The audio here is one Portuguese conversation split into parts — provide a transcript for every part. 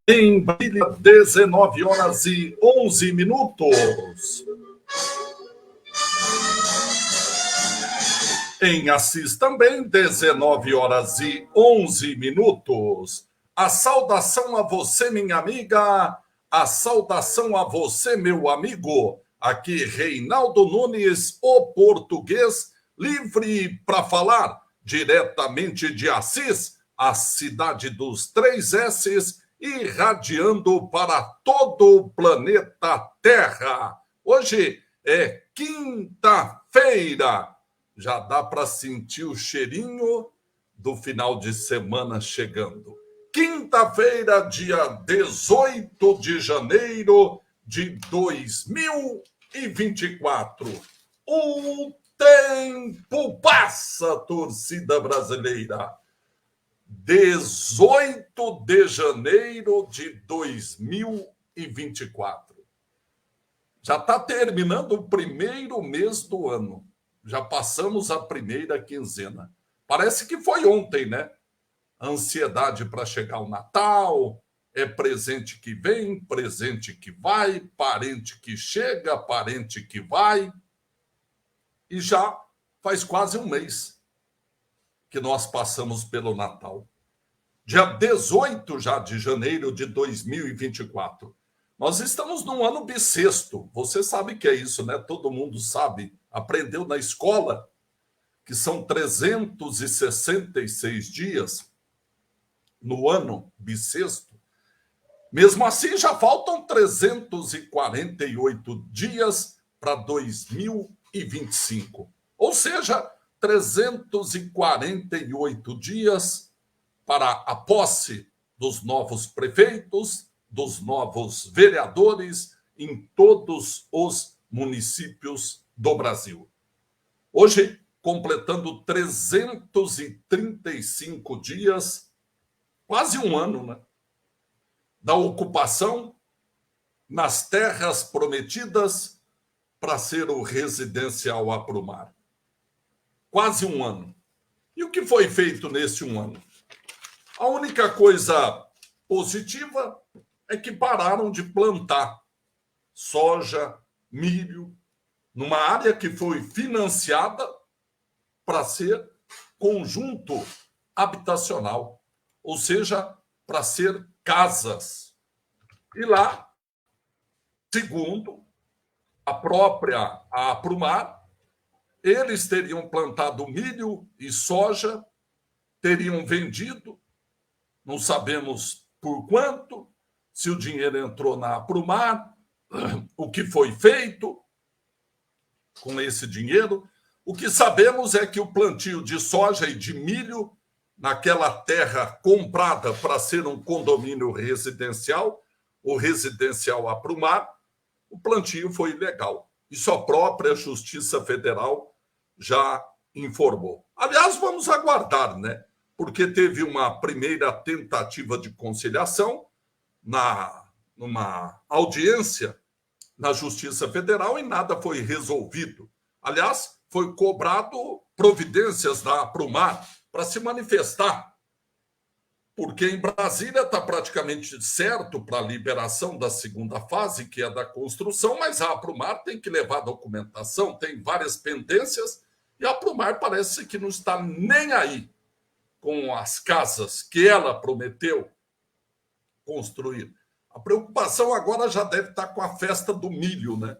Em Brasília, 19 horas e 11 minutos. Em Assis também, 19 horas e 11 minutos. A saudação a você, minha amiga. A saudação a você, meu amigo. Aqui, Reinaldo Nunes, o português, livre para falar diretamente de Assis, a cidade dos 3 S's, irradiando para todo o planeta Terra. Hoje é quinta-feira. Já dá para sentir o cheirinho do final de semana chegando. Quinta-feira, dia 18 de janeiro de 2024. O tempo passa, torcida brasileira. 18 de janeiro de 2024. Já está terminando o primeiro mês do ano. Já passamos a primeira quinzena. Parece que foi ontem, né? Ansiedade para chegar o Natal, é presente que vem, presente que vai, parente que chega, parente que vai. E já faz quase um mês que nós passamos pelo Natal. Dia 18 já de janeiro de 2024. Nós estamos num ano bissexto. Você sabe que é isso, né? Todo mundo sabe, aprendeu na escola que são 366 dias no ano bissexto. Mesmo assim, já faltam 348 dias para 2025. Ou seja, 348 dias para a posse dos novos prefeitos, dos novos vereadores em todos os municípios do Brasil. Hoje, completando 335 dias, quase um ano, né, da ocupação nas terras prometidas para ser o residencial Aprumar. Quase um ano. E o que foi feito nesse um ano? A única coisa positiva é que pararam de plantar soja, milho, numa área que foi financiada para ser conjunto habitacional, ou seja, para ser casas. E lá, segundo a própria Aprumar, eles teriam plantado milho e soja, teriam vendido, não sabemos por quanto, se o dinheiro entrou na Aprumar, o que foi feito com esse dinheiro. O que sabemos é que o plantio de soja e de milho naquela terra comprada para ser um condomínio residencial, o residencial Aprumar, o plantio foi ilegal. Isso a própria Justiça Federal já informou. Aliás, vamos aguardar, né? Porque teve uma primeira tentativa de conciliação numa audiência na Justiça Federal e nada foi resolvido. Aliás, foi cobrado providências da Aprumar para se manifestar, porque em Brasília está praticamente certo para a liberação da segunda fase, que é da construção, mas a Aprumar tem que levar documentação, tem várias pendências, e a Aprumar parece que não está nem aí com as casas que ela prometeu construir. A preocupação agora já deve estar com a festa do milho, né?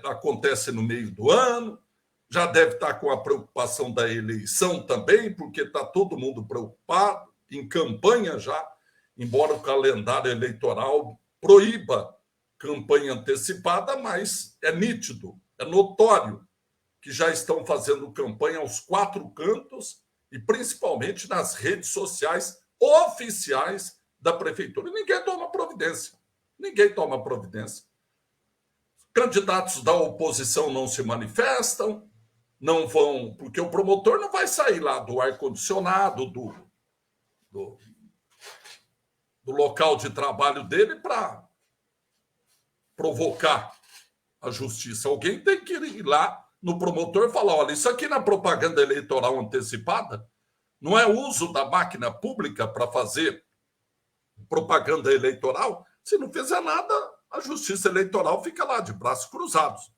Acontece no meio do ano, já deve estar com a preocupação da eleição também, porque está todo mundo preocupado, em campanha já, embora o calendário eleitoral proíba campanha antecipada, mas é nítido, é notório que já estão fazendo campanha aos quatro cantos e principalmente nas redes sociais oficiais da prefeitura. E ninguém toma providência. Ninguém toma providência. Candidatos da oposição não se manifestam, não vão, porque o promotor não vai sair lá do ar-condicionado, do local de trabalho dele para provocar a justiça. Alguém tem que ir lá no promotor e falar: olha, isso aqui na propaganda eleitoral antecipada não é uso da máquina pública para fazer propaganda eleitoral. Se não fizer nada, a justiça eleitoral fica lá de braços cruzados.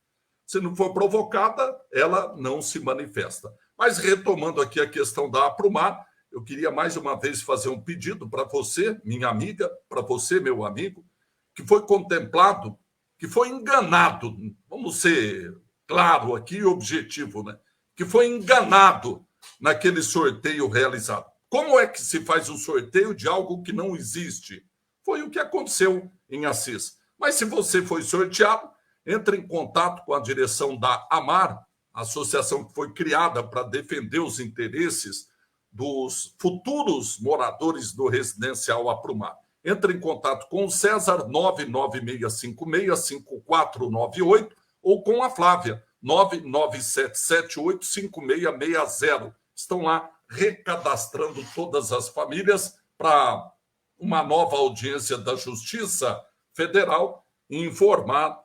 Se não for provocada, ela não se manifesta. Mas retomando aqui a questão da Aprumar, eu queria mais uma vez fazer um pedido para você, minha amiga, para você, meu amigo, que foi contemplado, que foi enganado, vamos ser claro aqui e objetivo, né? Que foi enganado naquele sorteio realizado. Como é que se faz um sorteio de algo que não existe? Foi o que aconteceu em Assis. Mas se você foi sorteado, entre em contato com a direção da AMAR, a associação que foi criada para defender os interesses dos futuros moradores do residencial Aprumar. Entre em contato com o César, 996565498, ou com a Flávia, 997785660. Estão lá recadastrando todas as famílias para uma nova audiência da Justiça Federal e informar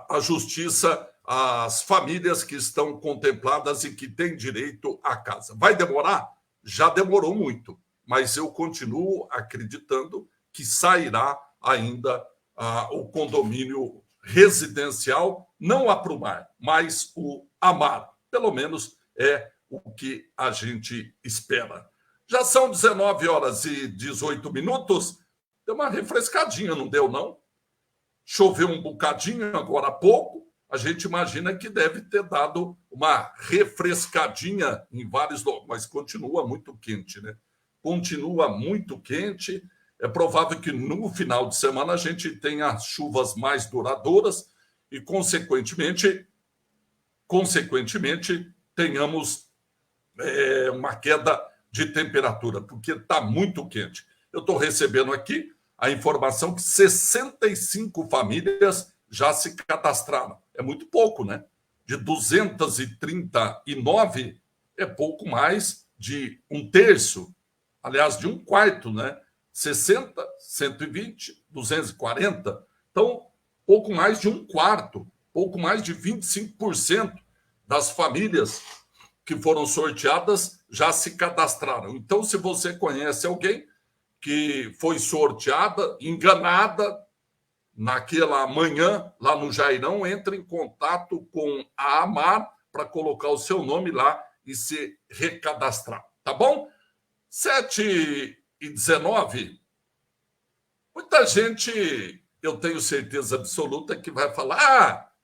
a Justiça as famílias que estão contempladas e que têm direito à casa. Vai demorar? Já demorou muito, mas eu continuo acreditando que sairá ainda o condomínio residencial, não aprumar, mas o amar. Pelo menos é o que a gente espera. Já são 19 horas e 18 minutos. Deu uma refrescadinha, não deu, não? Choveu um bocadinho agora há pouco. A gente imagina que deve ter dado uma refrescadinha em vários lugares, mas continua muito quente, né? Continua muito quente. É provável que no final de semana a gente tenha chuvas mais duradouras e, consequentemente tenhamos uma queda de temperatura, porque está muito quente. Eu estou recebendo aqui a informação que 65 famílias já se cadastraram. É muito pouco, né? De 239, é pouco mais de um terço, aliás, de um quarto, né? 60, 120, 240. Então, pouco mais de um quarto, pouco mais de 25% das famílias que foram sorteadas já se cadastraram. Então, se você conhece alguém que foi sorteada, enganada, naquela manhã, lá no Jairão, entre em contato com a Amar para colocar o seu nome lá e se recadastrar. Tá bom? 7h19. Muita gente, eu tenho certeza absoluta, que vai falar: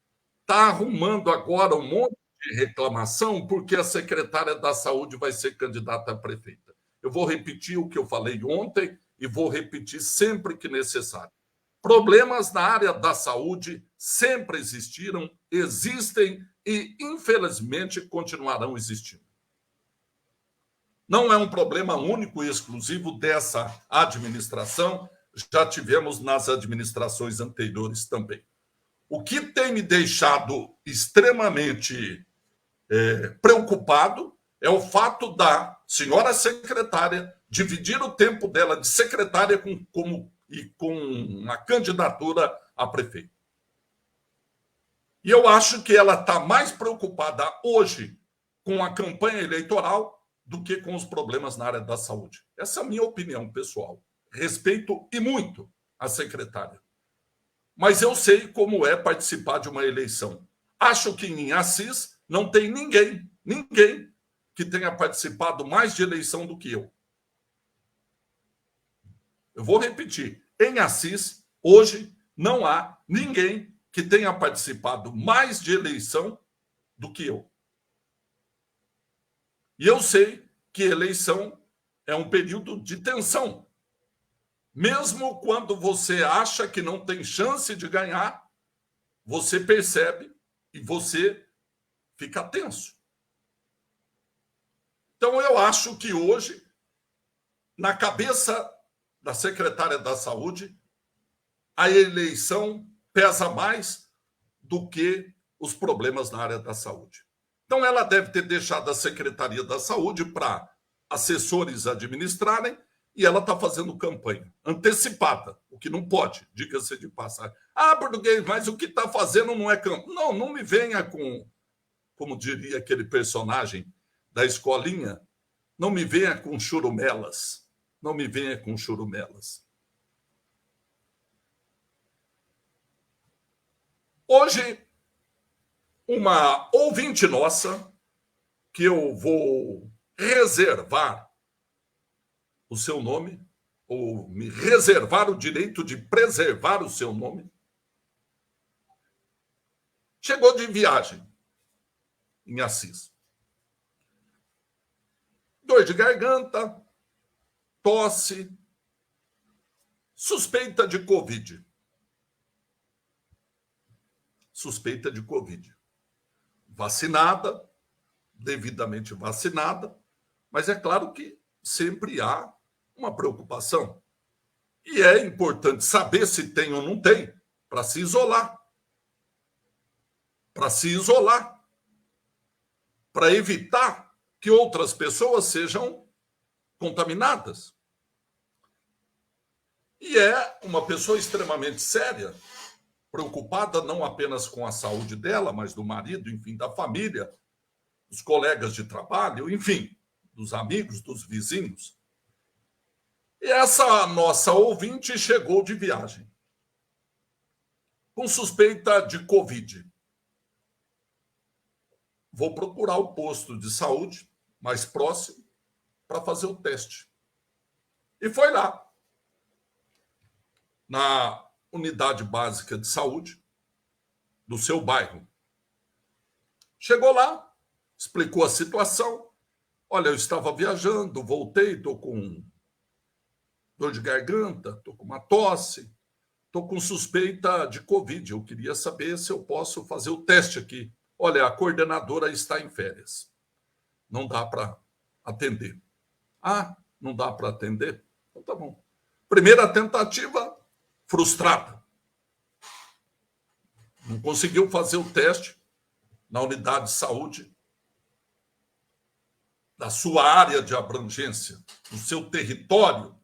está arrumando agora um monte de reclamação porque a secretária da Saúde vai ser candidata a prefeita. Eu vou repetir o que eu falei ontem e vou repetir sempre que necessário. Problemas na área da saúde sempre existiram, existem e, infelizmente, continuarão existindo. Não é um problema único e exclusivo dessa administração, já tivemos nas administrações anteriores também. O que tem me deixado extremamente preocupado é o fato da senhora secretária dividir o tempo dela de secretária com uma candidatura a prefeito. E eu acho que ela está mais preocupada hoje com a campanha eleitoral do que com os problemas na área da saúde. Essa é a minha opinião pessoal. Respeito e muito a secretária. Mas eu sei como é participar de uma eleição. Acho que em Assis não tem ninguém que tenha participado mais de eleição do que eu. Eu vou repetir. Em Assis, hoje, não há ninguém que tenha participado mais de eleição do que eu. E eu sei que eleição é um período de tensão. Mesmo quando você acha que não tem chance de ganhar, você percebe e você fica tenso. Então, eu acho que hoje, na cabeça da secretária da Saúde, a eleição pesa mais do que os problemas na área da saúde. Então, ela deve ter deixado a Secretaria da Saúde para assessores administrarem e ela está fazendo campanha antecipada, o que não pode, diga-se de passagem. Português, mas o que está fazendo não é campanha. Não me venha com, como diria aquele personagem da escolinha, não me venha com churumelas. Não me venha com churumelas. Hoje, uma ouvinte nossa, que eu vou reservar o seu nome, ou me reservar o direito de preservar o seu nome, chegou de viagem em Assis. Dor de garganta, tosse, suspeita de Covid. Suspeita de Covid. Vacinada, devidamente vacinada, mas é claro que sempre há uma preocupação. E é importante saber se tem ou não tem, para se isolar. Para se isolar. Para evitar que outras pessoas sejam contaminadas. E é uma pessoa extremamente séria, preocupada não apenas com a saúde dela, mas do marido, enfim, da família, dos colegas de trabalho, enfim, dos amigos, dos vizinhos. E essa nossa ouvinte chegou de viagem, com suspeita de Covid. Vou procurar o posto de saúde mais próximo para fazer o teste. E foi lá, na unidade básica de saúde do seu bairro. Chegou lá, explicou a situação. Olha, eu estava viajando, voltei, estou com dor de garganta, estou com uma tosse, estou com suspeita de Covid. Eu queria saber se eu posso fazer o teste aqui. Olha, a coordenadora está em férias. Não dá para atender. Ah, não dá para atender? Então tá bom. Primeira tentativa, frustrada. Não conseguiu fazer o teste na unidade de saúde da sua área de abrangência, do seu território,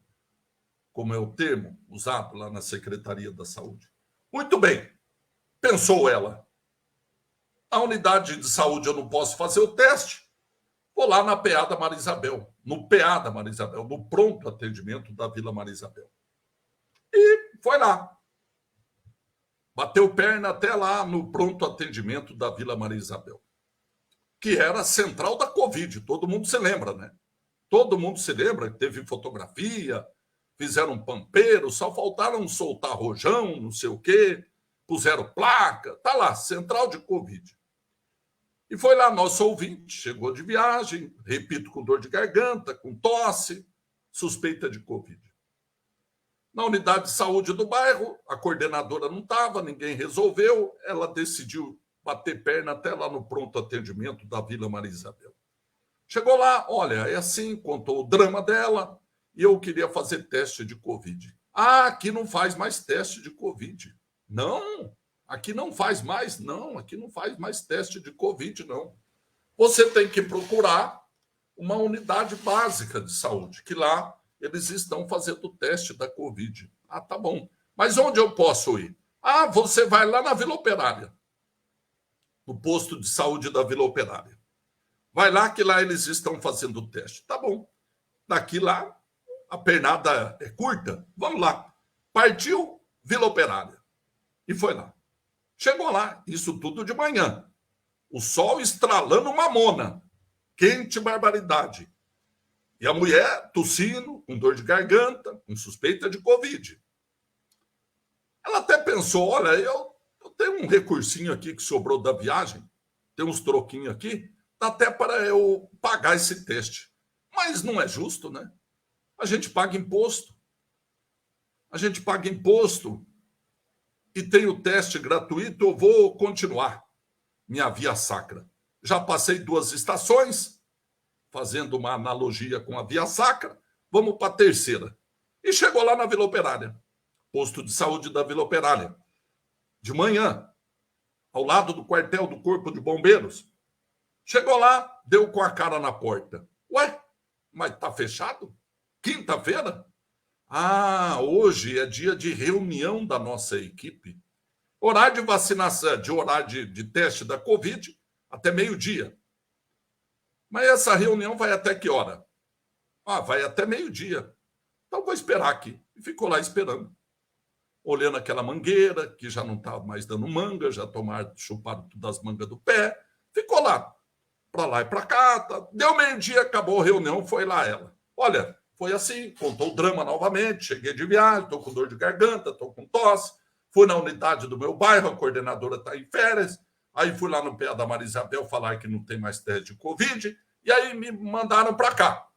como é o termo usado lá na Secretaria da Saúde. Muito bem, pensou ela. A unidade de saúde eu não posso fazer o teste, vou lá na PA da Maria Isabel, no PA da Maria Isabel, no pronto atendimento da Vila Maria Isabel. E foi lá. Bateu perna até lá no pronto atendimento da Vila Maria Isabel, que era a central da Covid. Todo mundo se lembra, né? Todo mundo se lembra que teve fotografia, fizeram um pampeiro, só faltaram soltar rojão, não sei o quê, puseram placa, tá lá, central de Covid. E foi lá nosso ouvinte, chegou de viagem, repito, com dor de garganta, com tosse, suspeita de Covid. Na unidade de saúde do bairro, a coordenadora não estava, ninguém resolveu, ela decidiu bater perna até lá no pronto atendimento da Vila Maria Isabel. Chegou lá, olha, é assim, contou o drama dela, e eu queria fazer teste de Covid. Ah, aqui não faz mais teste de Covid. Não, aqui não faz mais, não, aqui não faz mais teste de Covid, não. Você tem que procurar uma unidade básica de saúde, que lá eles estão fazendo o teste da Covid. Ah, tá bom. Mas onde eu posso ir? Ah, você vai lá na Vila Operária, no posto de saúde da Vila Operária. Vai lá que lá eles estão fazendo o teste. Tá bom. Daqui lá, a pernada é curta. Vamos lá. Partiu, Vila Operária. E foi lá. Chegou lá, isso tudo de manhã. O sol estralando mamona. Quente barbaridade. E a mulher tossindo, com dor de garganta, com suspeita de Covid. Ela até pensou, olha, eu tenho um recursinho aqui que sobrou da viagem, tem uns troquinhos aqui, dá até para eu pagar esse teste. Mas não é justo, né? A gente paga imposto. A gente paga imposto e tem o teste gratuito, eu vou continuar minha via sacra. Já passei 2 estações, fazendo uma analogia com a via sacra, vamos para a terceira. E chegou lá na Vila Operária, posto de saúde da Vila Operária, de manhã, ao lado do quartel do Corpo de Bombeiros. Chegou lá, deu com a cara na porta. Ué, mas tá fechado? Quinta-feira? Ah, hoje é dia de reunião da nossa equipe. Horário de vacinação, horário de teste da Covid, até meio-dia. Mas essa reunião vai até que hora? Ah, vai até meio-dia. Então vou esperar aqui. E ficou lá esperando. Olhando aquela mangueira, que já não estava mais dando manga, já chuparam tudo as mangas do pé. Ficou lá. Para lá e para cá. Tá. Deu meio-dia, acabou a reunião, foi lá ela. Olha, foi assim, contou o drama novamente. Cheguei de viagem, estou com dor de garganta, estou com tosse. Fui na unidade do meu bairro, a coordenadora está em férias. Aí fui lá no PA da Maria Isabel falar que não tem mais teste de Covid. E aí me mandaram para cá.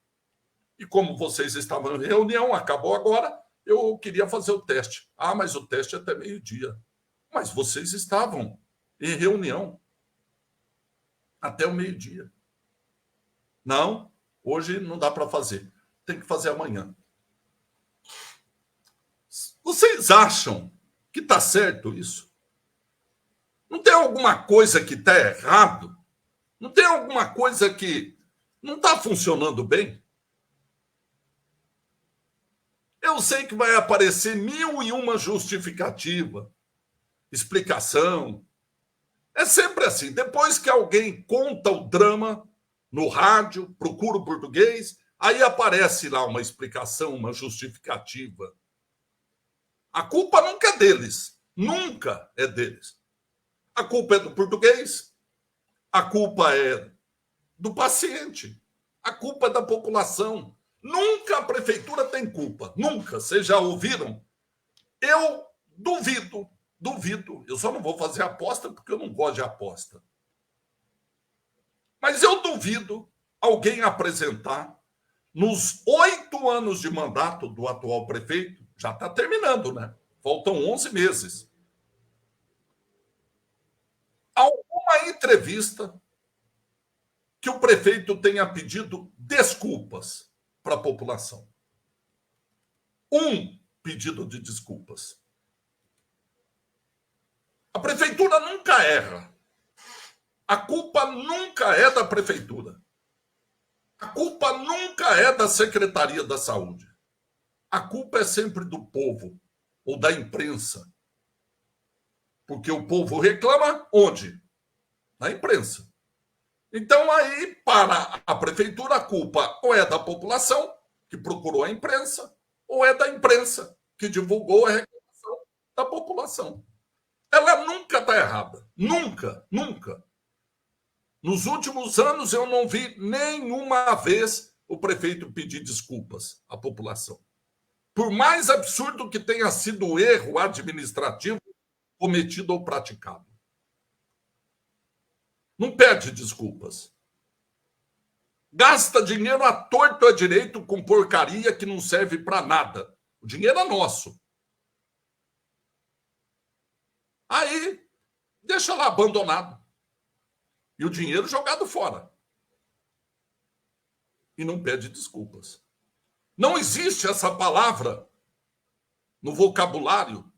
E como vocês estavam em reunião, acabou agora, eu queria fazer o teste. Ah, mas o teste é até meio-dia. Mas vocês estavam em reunião até o meio-dia. Não, hoje não dá para fazer. Tem que fazer amanhã. Vocês acham que está certo isso? Não tem alguma coisa que está errado? Não tem alguma coisa que não está funcionando bem? Eu sei que vai aparecer 1001 justificativa. explicação. É sempre assim. Depois que alguém conta o drama no rádio, procura o português, aí aparece lá uma explicação, uma justificativa. A culpa nunca é deles. Nunca é deles. A culpa é do português, a culpa é do paciente, a culpa é da população. Nunca a prefeitura tem culpa. Nunca. Vocês já ouviram? Eu duvido. Eu só não vou fazer aposta porque eu não gosto de aposta. Mas eu duvido alguém apresentar, nos 8 anos de mandato do atual prefeito, já está terminando, né? Faltam 11 meses. Alguma entrevista que o prefeito tenha pedido desculpas para a população. Um pedido de desculpas. A prefeitura nunca erra. A culpa nunca é da prefeitura. A culpa nunca é da Secretaria da Saúde. A culpa é sempre do povo ou da imprensa. Porque o povo reclama onde? Na imprensa. Então, aí, para a prefeitura, a culpa ou é da população, que procurou a imprensa, ou é da imprensa, que divulgou a reclamação da população. Ela nunca está errada. Nunca. Nos últimos anos, eu não vi nenhuma vez o prefeito pedir desculpas à população. Por mais absurdo que tenha sido o erro administrativo cometido ou praticado. Não pede desculpas. Gasta dinheiro à torto e à direito com porcaria que não serve para nada. O dinheiro é nosso. Aí, deixa lá abandonado. E o dinheiro jogado fora. E não pede desculpas. Não existe essa palavra no vocabulário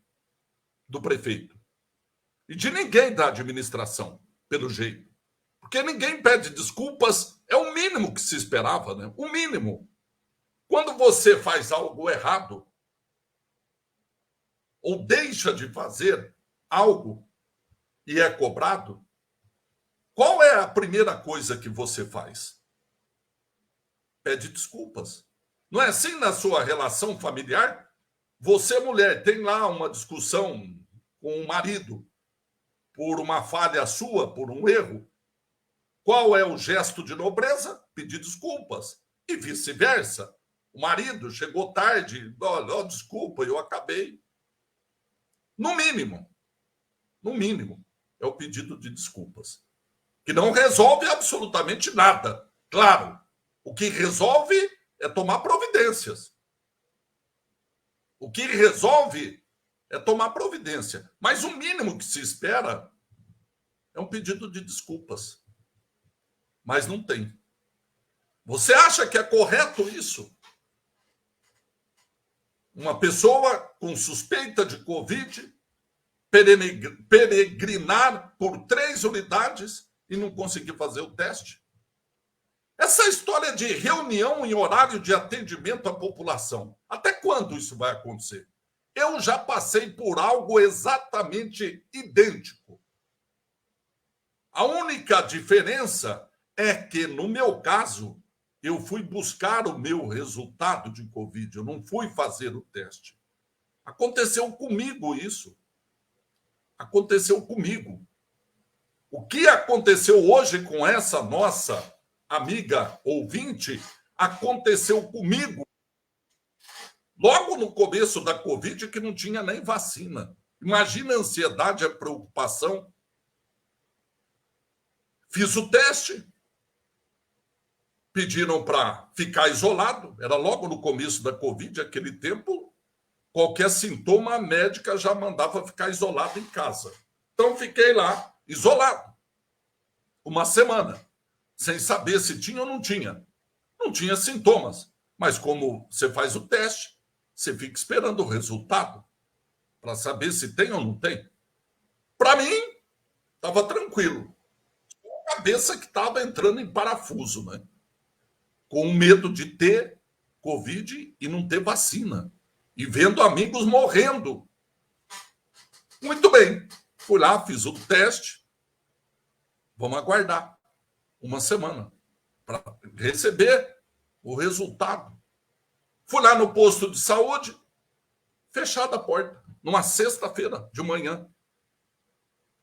do prefeito. E de ninguém da administração, pelo jeito. Porque ninguém pede desculpas, é o mínimo que se esperava, né? O mínimo. Quando você faz algo errado, ou deixa de fazer algo e é cobrado, qual é a primeira coisa que você faz? Pede desculpas. Não é assim na sua relação familiar? Você, mulher, tem lá uma discussão com o marido por uma falha sua, por um erro. Qual é o gesto de nobreza? Pedir desculpas. E vice-versa. O marido chegou tarde, olha, desculpa, eu acabei. No mínimo, é o pedido de desculpas. Que não resolve absolutamente nada. Claro, o que resolve é tomar providências. O que resolve é tomar providência. Mas o mínimo que se espera é um pedido de desculpas. Mas não tem. Você acha que é correto isso? Uma pessoa com suspeita de Covid peregrinar por 3 unidades e não conseguir fazer o teste? Essa história de reunião em horário de atendimento à população, até quando isso vai acontecer? Eu já passei por algo exatamente idêntico. A única diferença é que, no meu caso, eu fui buscar o meu resultado de Covid, eu não fui fazer o teste. Aconteceu comigo isso. Aconteceu comigo. O que aconteceu hoje com essa nossa amiga ouvinte, aconteceu comigo logo no começo da Covid, que não tinha nem vacina. Imagina a ansiedade, a preocupação. Fiz o teste, pediram para ficar isolado, era logo no começo da Covid, aquele tempo, qualquer sintoma, a médica já mandava ficar isolado em casa. Então, fiquei lá, isolado, uma semana, sem saber se tinha ou não tinha. Não tinha sintomas, mas como você faz o teste, você fica esperando o resultado para saber se tem ou não tem. Para mim, estava tranquilo. A cabeça que estava entrando em parafuso, né? Com medo de ter Covid e não ter vacina. E vendo amigos morrendo. Muito bem. Fui lá, fiz o teste. Vamos aguardar uma semana para receber o resultado. Fui lá no posto de saúde, fechada a porta, numa sexta-feira de manhã.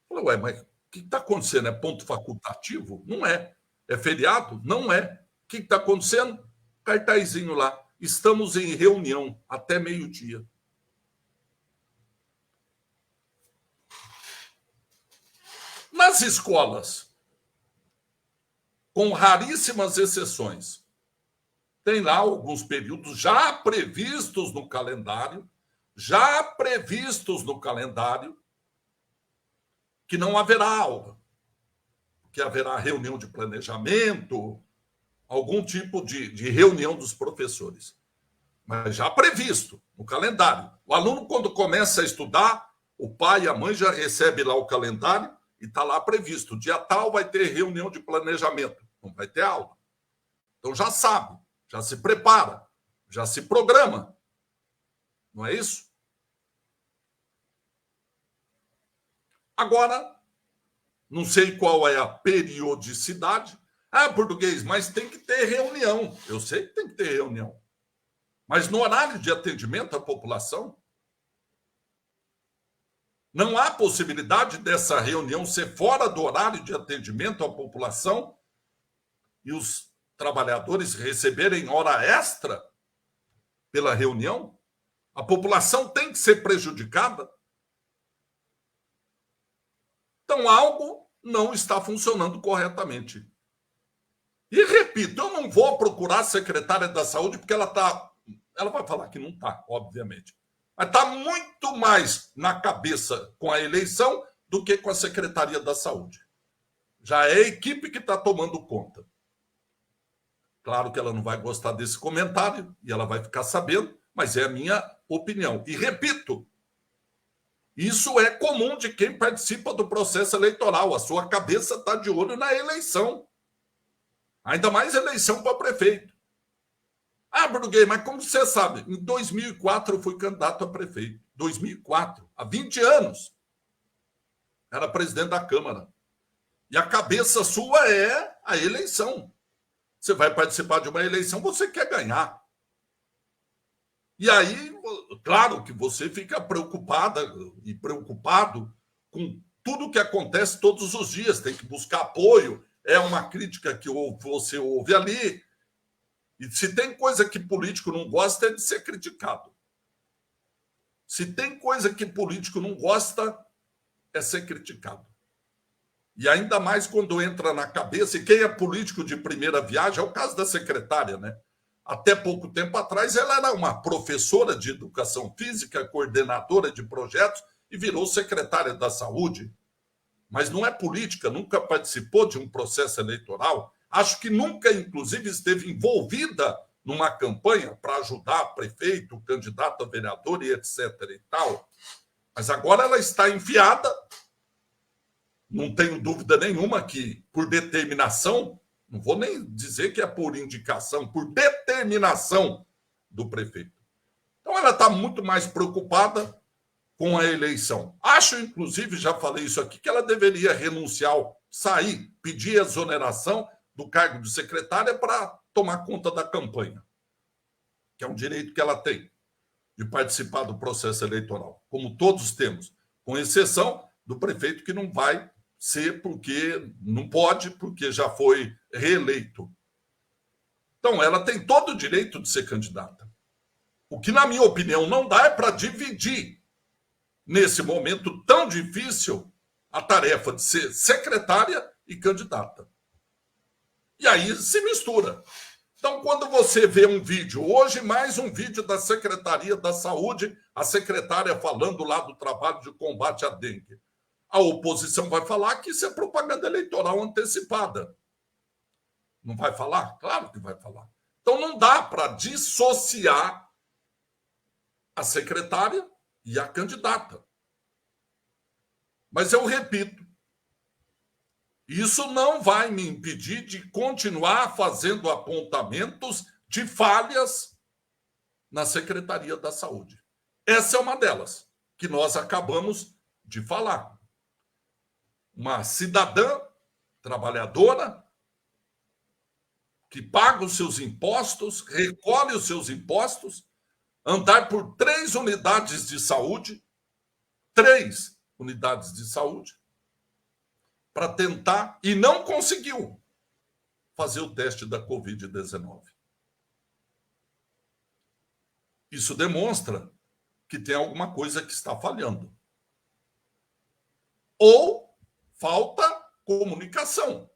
Falei, ué, mas o que está acontecendo? É ponto facultativo? Não é. É feriado? Não é. O que está acontecendo? Cartazinho lá. Estamos em reunião até meio-dia. Nas escolas, com raríssimas exceções, tem lá alguns períodos já previstos no calendário, que não haverá aula, que haverá reunião de planejamento, algum tipo de reunião dos professores. Mas já previsto no calendário. O aluno, quando começa a estudar, o pai e a mãe já recebem lá o calendário e está lá previsto. Dia tal vai ter reunião de planejamento, não vai ter aula. Então já sabe, já se prepara, já se programa. Não é isso? Agora, não sei qual é a periodicidade. Ah, português, mas tem que ter reunião. Eu sei que tem que ter reunião. Mas no horário de atendimento à população, não há possibilidade dessa reunião ser fora do horário de atendimento à população e os trabalhadores receberem hora extra pela reunião? A população tem que ser prejudicada? Então, algo não está funcionando corretamente. E repito, eu não vou procurar a secretária da Saúde, porque ela vai falar que não está, obviamente. Mas está muito mais na cabeça com a eleição do que com a Secretaria da Saúde. Já é a equipe que está tomando conta. Claro que ela não vai gostar desse comentário e ela vai ficar sabendo, mas é a minha opinião. E repito, isso é comum de quem participa do processo eleitoral. A sua cabeça está de olho na eleição. Ainda mais eleição para prefeito. Ah, Bruguei, mas como você sabe? Em 2004 eu fui candidato a prefeito. 2004, há 20 anos. Era presidente da Câmara. E a cabeça sua é a eleição. Você vai participar de uma eleição, você quer ganhar. E aí, claro que você fica preocupada e preocupado com tudo que acontece todos os dias. Tem que buscar apoio. É uma crítica que você ouve ali. E se tem coisa que político não gosta, é de ser criticado. Se tem coisa que político não gosta, é ser criticado. E ainda mais quando entra na cabeça, e quem é político de primeira viagem é o caso da secretária, né? Até pouco tempo atrás, ela era uma professora de educação física, coordenadora de projetos, e virou secretária da Saúde. Mas não é política, nunca participou de um processo eleitoral. Acho que nunca, inclusive, esteve envolvida numa campanha para ajudar prefeito, candidato a vereador e etc. e tal. Mas agora ela está enfiada, não tenho dúvida nenhuma que, por determinação, não vou nem dizer que é por indicação, por determinação do prefeito. Então ela está muito mais preocupada com a eleição. Acho, inclusive, já falei isso aqui, que ela deveria renunciar, sair, pedir exoneração do cargo de secretária para tomar conta da campanha, que é um direito que ela tem de participar do processo eleitoral, como todos temos, com exceção do prefeito que não vai ser porque não pode, porque já foi reeleito. Então, ela tem todo o direito de ser candidata. O que, na minha opinião, não dá é para dividir, nesse momento tão difícil, a tarefa de ser secretária e candidata. E aí se mistura. Então, quando você vê um vídeo, hoje mais um vídeo da Secretaria da Saúde, a secretária falando lá do trabalho de combate à dengue, a oposição vai falar que isso é propaganda eleitoral antecipada. Não vai falar? Claro que vai falar. Então, não dá para dissociar a secretária e a candidata. Mas eu repito, isso não vai me impedir de continuar fazendo apontamentos de falhas na Secretaria da Saúde. Essa é uma delas, que nós acabamos de falar. Uma cidadã trabalhadora que paga os seus impostos, recolhe os seus impostos, andar por 3 unidades de saúde, 3 unidades de saúde, para tentar, e não conseguiu fazer o teste da Covid-19. Isso demonstra que tem alguma coisa que está falhando. Ou falta comunicação.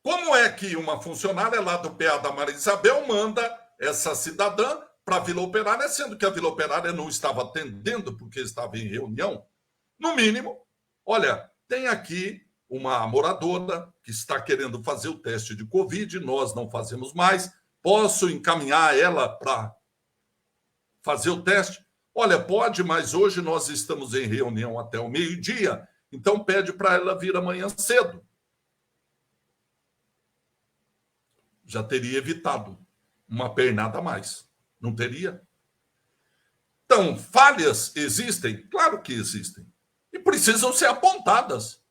Como é que uma funcionária lá do PA da Maria Isabel manda essa cidadã para a Vila Operária, sendo que a Vila Operária não estava atendendo porque estava em reunião? No mínimo, olha, tem aqui uma moradora que está querendo fazer o teste de Covid, nós não fazemos mais, posso encaminhar ela para fazer o teste? Olha, pode, mas hoje nós estamos em reunião até o meio-dia, então pede para ela vir amanhã cedo. Já teria evitado uma pernada a mais. Não teria? Então, falhas existem? Claro que existem. E precisam ser apontadas.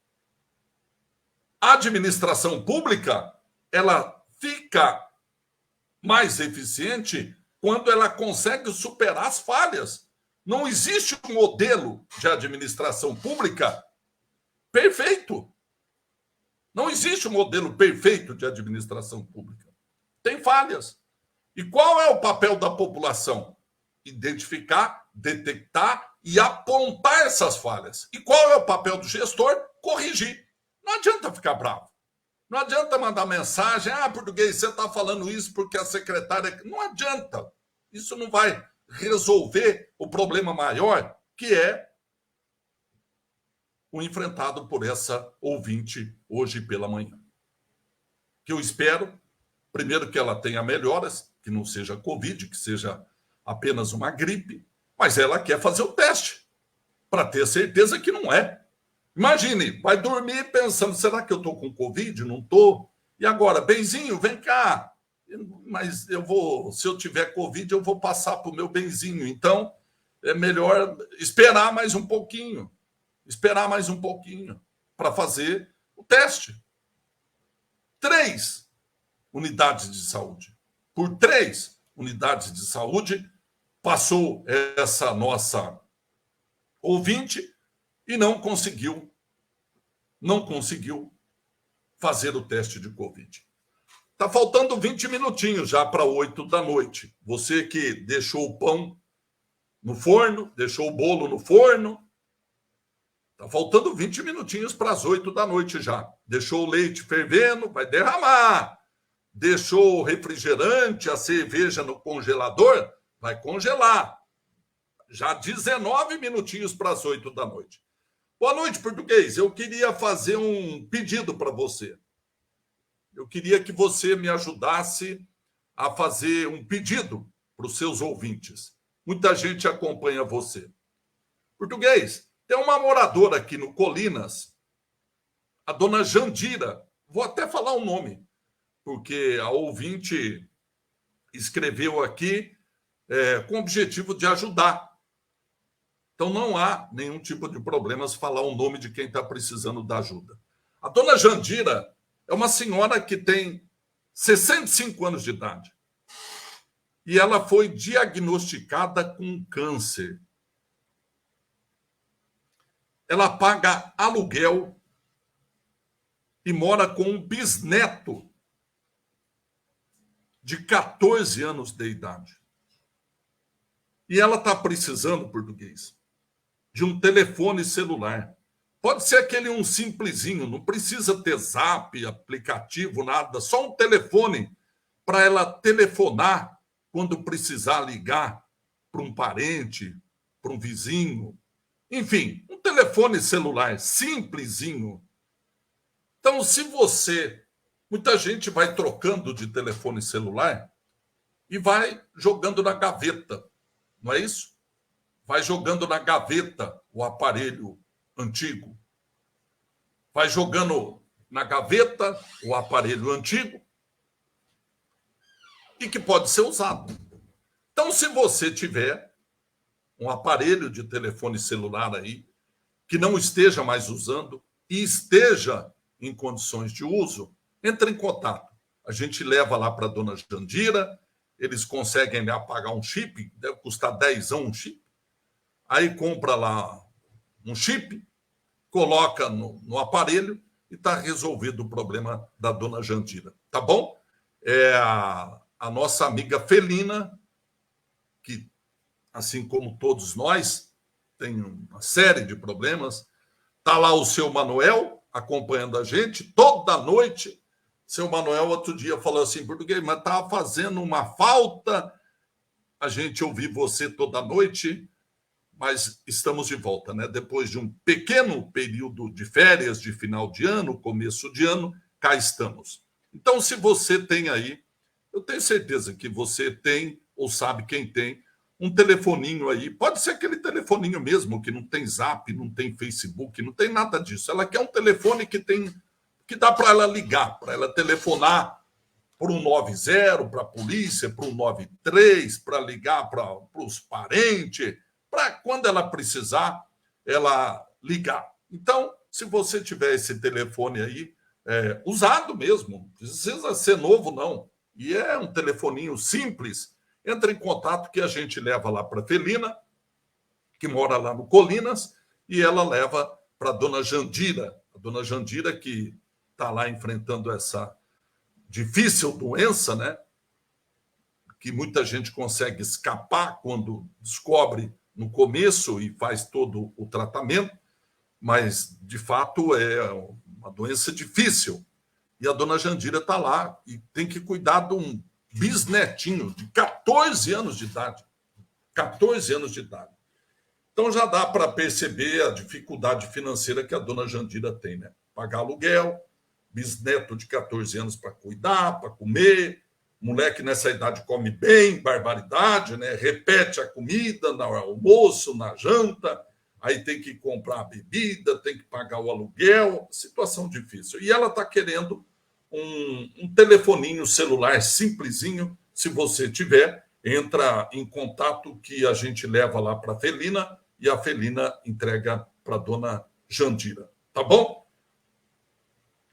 A administração pública, ela fica mais eficiente quando ela consegue superar as falhas. Não existe um modelo de administração pública perfeito. Não existe um modelo perfeito de administração pública. Tem falhas. E qual é o papel da população? Identificar, detectar e apontar essas falhas. E qual é o papel do gestor? Corrigir. Não adianta ficar bravo. Não adianta mandar mensagem, português, você está falando isso porque a secretária... Não adianta. Isso não vai resolver o problema maior, que é o enfrentado por essa ouvinte hoje pela manhã. Que eu espero, primeiro, que ela tenha melhoras, que não seja Covid, que seja apenas uma gripe, mas ela quer fazer o teste para ter certeza que não é. Imagine, vai dormir pensando, será que eu estou com Covid? Não estou. E agora, benzinho, vem cá. Mas se eu tiver Covid, eu vou passar para o meu benzinho. Então, é melhor esperar mais um pouquinho. Esperar mais um pouquinho para fazer o teste. 3 unidades de saúde. Por 3 unidades de saúde, passou essa nossa ouvinte e não conseguiu fazer o teste de Covid. Está faltando 20 minutinhos já para 8 da noite. Você que deixou o pão no forno, deixou o bolo no forno, está faltando 20 minutinhos para as 8 da noite já. Deixou o leite fervendo, vai derramar. Deixou o refrigerante, a cerveja no congelador, vai congelar. Já 19 minutinhos para as 8 da noite. Boa noite, português. Eu queria fazer um pedido para você. Eu queria que você me ajudasse a fazer um pedido para os seus ouvintes. Muita gente acompanha você. Português, tem uma moradora aqui no Colinas, a dona Jandira. Vou até falar o nome, porque a ouvinte escreveu aqui com o objetivo de ajudar. Então, não há nenhum tipo de problema se falar o nome de quem está precisando da ajuda. A dona Jandira é uma senhora que tem 65 anos de idade. E ela foi diagnosticada com câncer. Ela paga aluguel e mora com um bisneto de 14 anos de idade. E ela está precisando, português, de um telefone celular. Pode ser aquele um simplesinho, não precisa ter zap, aplicativo, nada. Só um telefone para ela telefonar quando precisar ligar para um parente, para um vizinho. Enfim, um telefone celular simplesinho. Então, se você... Muita gente vai trocando de telefone celular e vai jogando na gaveta, não é isso? Vai jogando na gaveta o aparelho antigo. Vai jogando na gaveta o aparelho antigo e que pode ser usado. Então, se você tiver um aparelho de telefone celular aí, que não esteja mais usando e esteja em condições de uso, entre em contato. A gente leva lá para a dona Jandira, eles conseguem pagar um chip, deve custar 10 um chip. Aí compra lá um chip, coloca no aparelho e está resolvido o problema da dona Jandira. Tá bom? É a nossa amiga Felina, que, assim como todos nós, tem uma série de problemas. Está lá o seu Manuel acompanhando a gente toda noite. Seu Manuel, outro dia, falou assim, português, mas estava fazendo uma falta a gente ouvir você toda noite, mas estamos de volta, né? Depois de um pequeno período de férias, de final de ano, começo de ano, cá estamos. Então, se você tem aí, eu tenho certeza que você tem, ou sabe quem tem, um telefoninho aí, pode ser aquele telefoninho mesmo, que não tem Zap, não tem Facebook, não tem nada disso. Ela quer um telefone que dá para ela ligar, para ela telefonar para um 90, para a polícia, para um 93, para ligar para os parentes, para quando ela precisar, ela ligar. Então, se você tiver esse telefone aí, usado mesmo, não precisa ser novo, não. E é um telefoninho simples, entra em contato que a gente leva lá para a Felina, que mora lá no Colinas, e ela leva para a dona Jandira. A dona Jandira que está lá enfrentando essa difícil doença, né? Que muita gente consegue escapar quando descobre no começo e faz todo o tratamento, mas, de fato, é uma doença difícil. E a dona Jandira está lá e tem que cuidar de um bisnetinho de 14 anos de idade. 14 anos de idade. Então, já dá para perceber a dificuldade financeira que a dona Jandira tem, né? Pagar aluguel, bisneto de 14 anos para cuidar, para comer, moleque nessa idade come bem, barbaridade, né? Repete a comida no almoço, na janta, aí tem que comprar a bebida, tem que pagar o aluguel, situação difícil. E ela está querendo um telefoninho celular simplesinho, se você tiver, entra em contato que a gente leva lá para a Felina e a Felina entrega para a dona Jandira. Tá bom?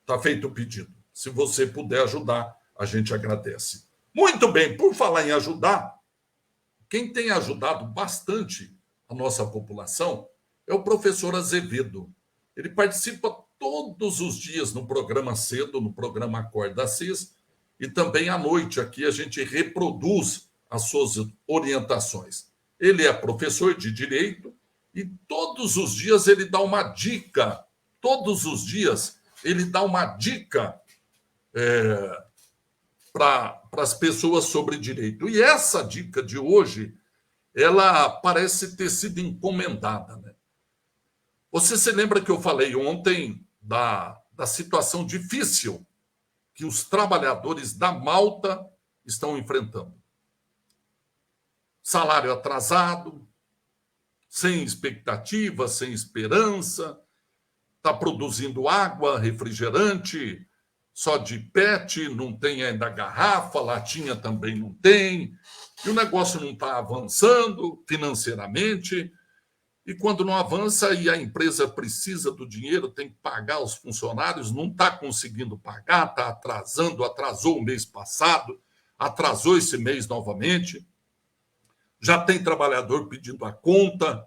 Tá feito o pedido. Se você puder ajudar, a gente agradece. Muito bem, por falar em ajudar, quem tem ajudado bastante a nossa população é o professor Azevedo. Ele participa todos os dias no programa Cedo, no programa Acorda Assis, e também à noite aqui a gente reproduz as suas orientações. Ele é professor de Direito e todos os dias ele dá uma dica, para as pessoas sobre direito. E essa dica de hoje, ela parece ter sido encomendada, né? Você se lembra que eu falei ontem da situação difícil que os trabalhadores da Malta estão enfrentando? Salário atrasado, sem expectativa, sem esperança, está produzindo água, refrigerante, só de PET, não tem ainda garrafa, latinha também não tem, e o negócio não está avançando financeiramente, e quando não avança e a empresa precisa do dinheiro, tem que pagar os funcionários, não está conseguindo pagar, está atrasando, atrasou o mês passado, atrasou esse mês novamente, já tem trabalhador pedindo a conta,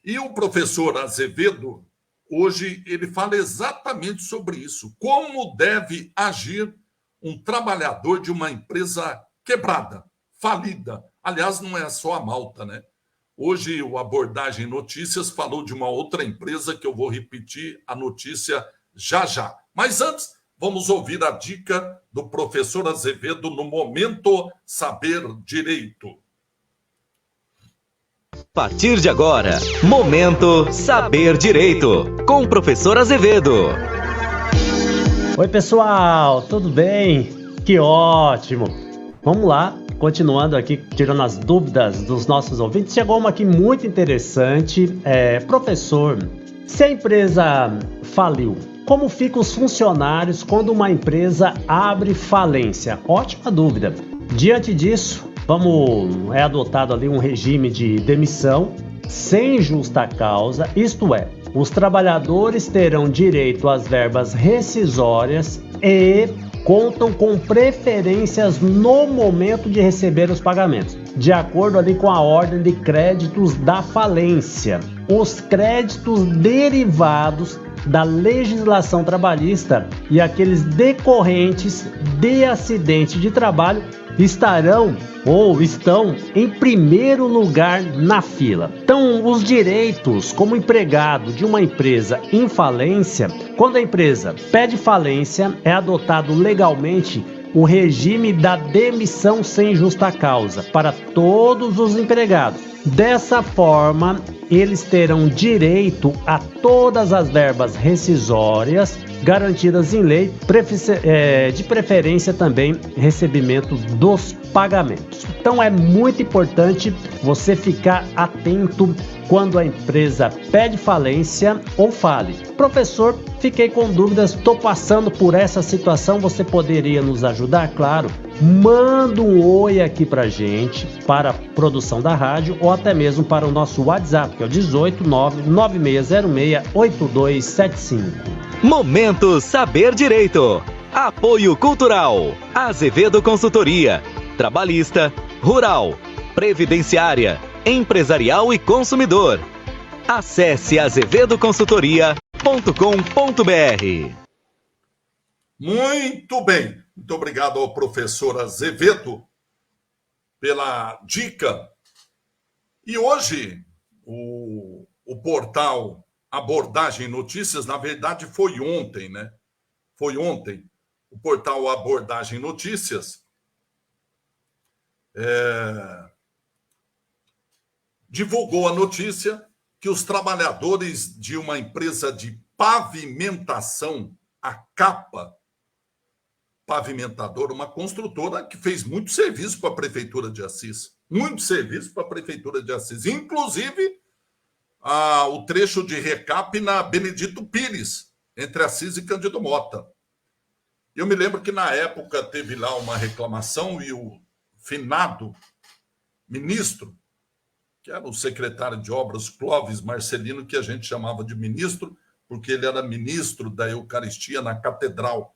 e o professor Azevedo, hoje, ele fala exatamente sobre isso. Como deve agir um trabalhador de uma empresa quebrada, falida. Aliás, não é só a Malta, né? Hoje, o Abordagem Notícias falou de uma outra empresa que eu vou repetir a notícia já já. Mas antes, vamos ouvir a dica do professor Azevedo no Momento Saber Direito. A partir de agora, Momento Saber Direito, com o professor Azevedo. Oi, pessoal, tudo bem? Que ótimo! Vamos lá, continuando aqui, tirando as dúvidas dos nossos ouvintes. Chegou uma aqui muito interessante. Professor, se a empresa faliu, como ficam os funcionários quando uma empresa abre falência? Ótima dúvida. Diante disso, é adotado ali um regime de demissão sem justa causa, isto é, os trabalhadores terão direito às verbas rescisórias e contam com preferências no momento de receber os pagamentos, de acordo ali com a ordem de créditos da falência. Os créditos derivados da legislação trabalhista e aqueles decorrentes de acidente de trabalho estarão ou estão em primeiro lugar na fila. Então, os direitos como empregado de uma empresa em falência, quando a empresa pede falência, é adotado legalmente o regime da demissão sem justa causa para todos os empregados. Dessa forma, eles terão direito a todas as verbas rescisórias garantidas em lei, de preferência também recebimento dos pagamentos. Então é muito importante você ficar atento quando a empresa pede falência ou fale. Professor, fiquei com dúvidas, estou passando por essa situação, você poderia nos ajudar? Claro, manda um oi aqui pra gente, para a produção da rádio ou até mesmo para o nosso WhatsApp, que é o 18996068275. Momento Saber Direito. Apoio Cultural. Azevedo Consultoria. Trabalhista, rural, previdenciária, empresarial e consumidor. Acesse azevedoconsultoria.com.br. Muito bem. Muito obrigado ao professor Azevedo pela dica. E hoje, o portal Abordagem Notícias, na verdade, foi ontem, né? Foi ontem. O portal Abordagem Notícias divulgou a notícia que os trabalhadores de uma empresa de pavimentação, a Capa Pavimentadora, uma construtora que fez muito serviço para a Prefeitura de Assis. Muito serviço para a Prefeitura de Assis. Inclusive, o trecho de recap na Benedito Pires, entre Assis e Cândido Mota. Eu me lembro que, na época, teve lá uma reclamação e o finado ministro, que era o secretário de Obras, Clóvis Marcelino, que a gente chamava de ministro, porque ele era ministro da Eucaristia na Catedral.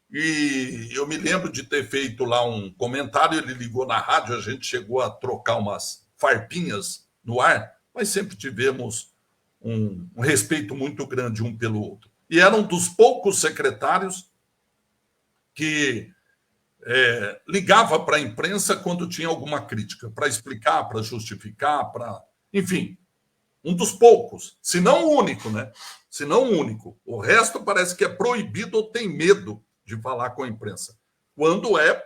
E eu me lembro de ter feito lá um comentário, ele ligou na rádio, a gente chegou a trocar umas farpinhas no ar, mas sempre tivemos um respeito muito grande um pelo outro. E era um dos poucos secretários que ligava para a imprensa quando tinha alguma crítica, para explicar, para justificar, enfim, um dos poucos, se não o único, né? Se não o único. O resto parece que é proibido ou tem medo de falar com a imprensa. Quando é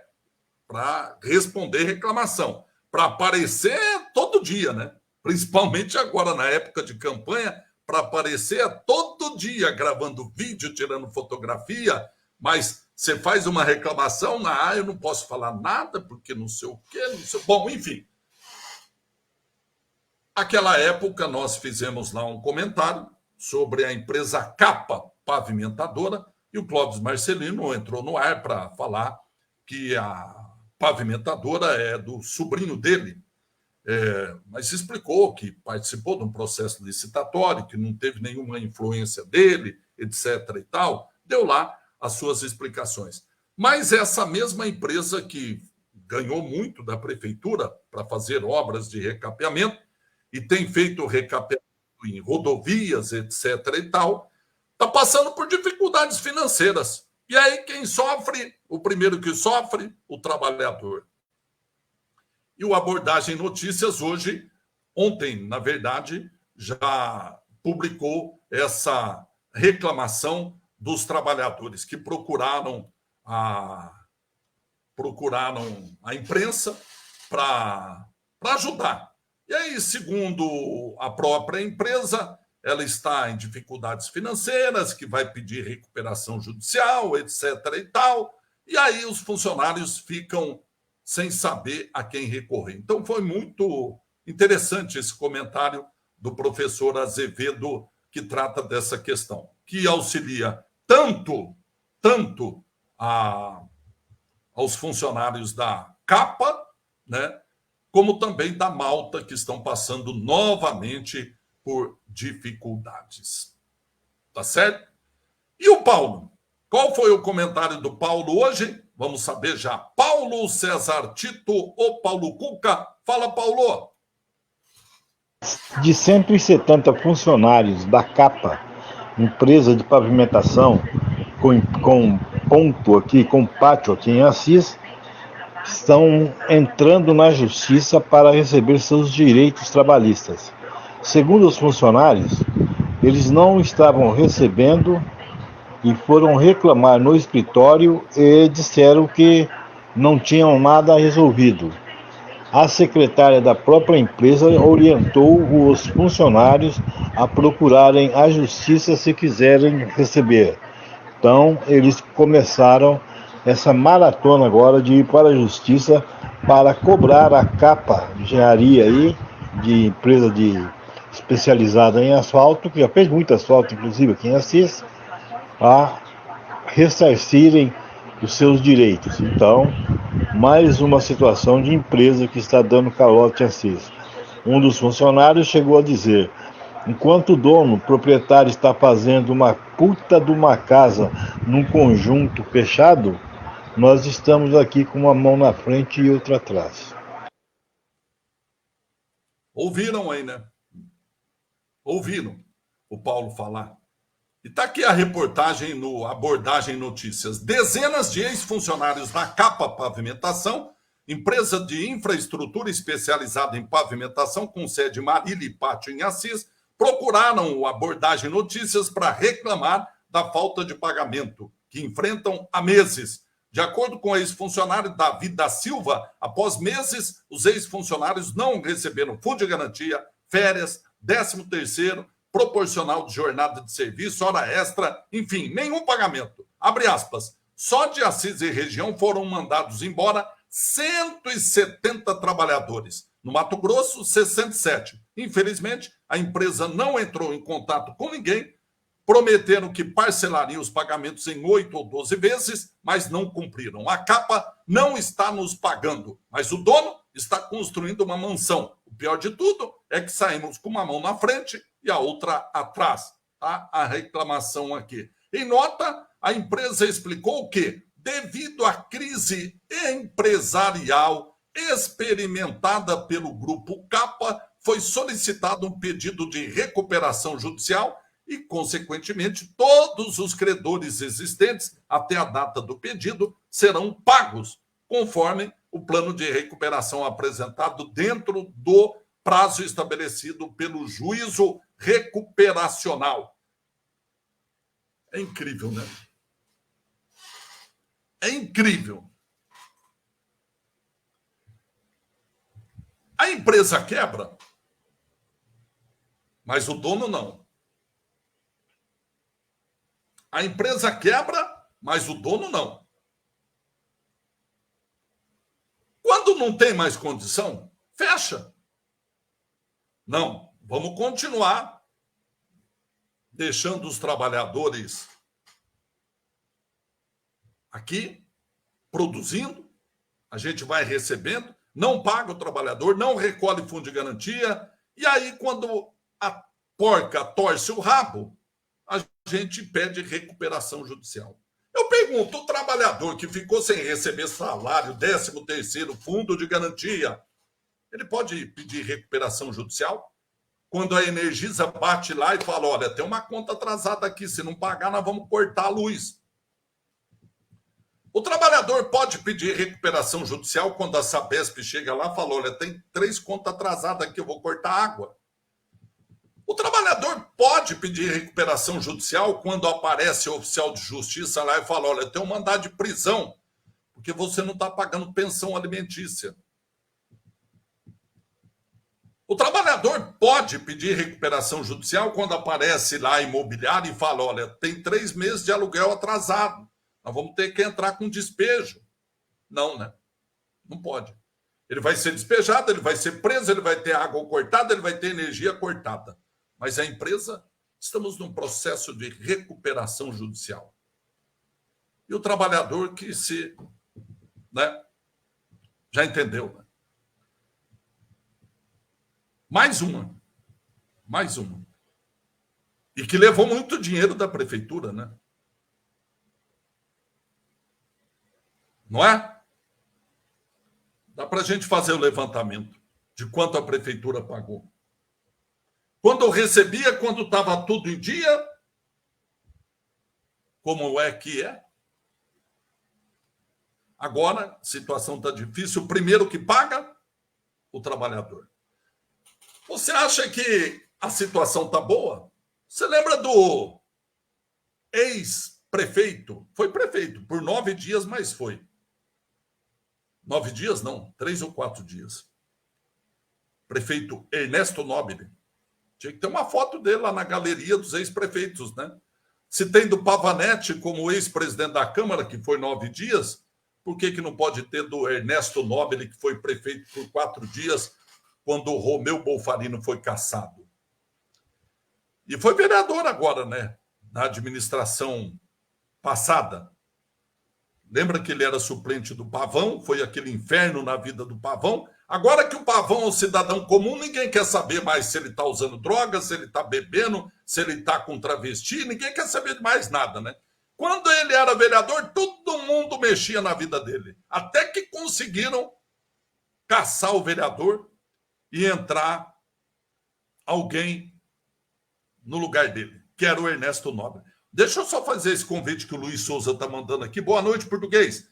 para responder reclamação, para aparecer todo dia, né? Principalmente agora, na época de campanha, para aparecer todo dia gravando vídeo, tirando fotografia, mas você faz uma reclamação, eu não posso falar nada, porque não sei o quê, não sei... Bom, enfim. Naquela época, nós fizemos lá um comentário sobre a empresa Capa Pavimentadora, e o Clóvis Marcelino entrou no ar para falar que a pavimentadora é do sobrinho dele, mas explicou que participou de um processo licitatório, que não teve nenhuma influência dele, etc. e tal, deu lá as suas explicações. Mas essa mesma empresa que ganhou muito da prefeitura para fazer obras de recapeamento e tem feito recapeamento em rodovias, etc. e tal, está passando por dificuldades financeiras. E aí quem sofre? O primeiro que sofre? O trabalhador. E o Abordagem Notícias ontem, na verdade, já publicou essa reclamação dos trabalhadores que procuraram a imprensa para ajudar. E aí, segundo a própria empresa, ela está em dificuldades financeiras, que vai pedir recuperação judicial, etc. e tal. E aí os funcionários ficam sem saber a quem recorrer. Então, foi muito interessante esse comentário do professor Azevedo, que trata dessa questão, que auxilia tanto aos funcionários da Capa, né? Como também da Malta, que estão passando novamente por dificuldades. Tá certo? E o Paulo? Qual foi o comentário do Paulo hoje? Vamos saber já. Paulo César Tito ou Paulo Cuca? Fala, Paulo. De 170 funcionários da Capa, empresa de pavimentação, com ponto aqui, com pátio aqui em Assis, estão entrando na justiça para receber seus direitos trabalhistas. Segundo os funcionários, eles não estavam recebendo e foram reclamar no escritório e disseram que não tinham nada resolvido. A secretária da própria empresa orientou os funcionários a procurarem a justiça se quiserem receber. Então, eles começaram essa maratona agora de ir para a justiça para cobrar a Capa Engenharia aí, de empresa especializada em asfalto, que já fez muito asfalto, inclusive aqui em Assis, a ressarcirem os seus direitos. Então, mais uma situação de empresa que está dando calote em Assis. Um dos funcionários chegou a dizer: enquanto o dono, proprietário, está fazendo uma puta de uma casa num conjunto fechado, nós estamos aqui com uma mão na frente e outra atrás. Ouviram aí, né? Ouviram o Paulo falar. E está aqui a reportagem no Abordagem Notícias. Dezenas de ex-funcionários da Capa Pavimentação, empresa de infraestrutura especializada em pavimentação com sede em Marília e Pátio em Assis, procuraram o Abordagem Notícias para reclamar da falta de pagamento que enfrentam há meses. De acordo com o ex-funcionário Davi da Silva, após meses, os ex-funcionários não receberam fundo de garantia, férias, 13º, proporcional de jornada de serviço, hora extra, enfim, nenhum pagamento. Abre aspas. Só de Assis e região foram mandados embora 170 trabalhadores. No Mato Grosso, 67. Infelizmente, a empresa não entrou em contato com ninguém, prometeram que parcelariam os pagamentos em 8 ou 12 vezes, mas não cumpriram. A Capa não está nos pagando, mas o dono está construindo uma mansão. O pior de tudo é que saímos com uma mão na frente e a outra atrás. Tá? A reclamação aqui. Em nota, a empresa explicou que, devido à crise empresarial experimentada pelo Grupo Capa, foi solicitado um pedido de recuperação judicial e, consequentemente, todos os credores existentes até a data do pedido serão pagos, conforme o plano de recuperação apresentado dentro do prazo estabelecido pelo juízo recuperacional. É incrível, né? É incrível. A empresa quebra, mas o dono não. A empresa quebra, mas o dono não. Quando não tem mais condição, fecha. Não, vamos continuar deixando os trabalhadores aqui, produzindo, a gente vai recebendo, não paga o trabalhador, não recolhe fundo de garantia, e aí quando a porca torce o rabo, a gente pede recuperação judicial. Eu pergunto, o trabalhador que ficou sem receber salário, 13º, fundo de garantia, ele pode pedir recuperação judicial? Quando a Energisa bate lá e fala, olha, tem uma conta atrasada aqui, se não pagar, nós vamos cortar a luz. O trabalhador pode pedir recuperação judicial quando a Sabesp chega lá e fala, olha, tem 3 contas atrasadas aqui, eu vou cortar água. O trabalhador pode pedir recuperação judicial quando aparece o oficial de justiça lá e fala, olha, tem um mandado de prisão, porque você não está pagando pensão alimentícia. O trabalhador pode pedir recuperação judicial quando aparece lá a imobiliária e fala, olha, tem 3 meses de aluguel atrasado. Nós vamos ter que entrar com despejo. Não, né? Não pode. Ele vai ser despejado, ele vai ser preso, ele vai ter água cortada, ele vai ter energia cortada. Mas a empresa, estamos num processo de recuperação judicial. E o trabalhador que se... né, já entendeu, né? Mais uma. Mais uma. E que levou muito dinheiro da prefeitura, né? Não é? Dá para a gente fazer o levantamento de quanto a prefeitura pagou. Quando eu recebia, quando estava tudo em dia, como é que é? Agora, a situação está difícil. O primeiro que paga, o trabalhador. Você acha que a situação está boa? Você lembra do ex-prefeito? Foi prefeito por 9 dias, mas foi. 9 dias, não. 3 ou 4 dias. Prefeito Ernesto Nobile. Tinha que ter uma foto dele lá na galeria dos ex-prefeitos, né? Se tem do Pavanetti como ex-presidente da Câmara, que foi 9 dias, por que não pode ter do Ernesto Nobile, que foi prefeito por 4 dias, quando o Romeu Bolfarino foi cassado? E foi vereador agora, né? Na administração passada. Lembra que ele era suplente do Pavão? Foi aquele inferno na vida do Pavão. Agora que o Pavão é um cidadão comum, ninguém quer saber mais se ele está usando drogas, se ele está bebendo, se ele está com travesti, ninguém quer saber de mais nada, né? Quando ele era vereador, todo mundo mexia na vida dele. Até que conseguiram caçar o vereador e entrar alguém no lugar dele, que era o Ernesto Nobre. Deixa eu só fazer esse convite que o Luiz Souza está mandando aqui. Boa noite, português.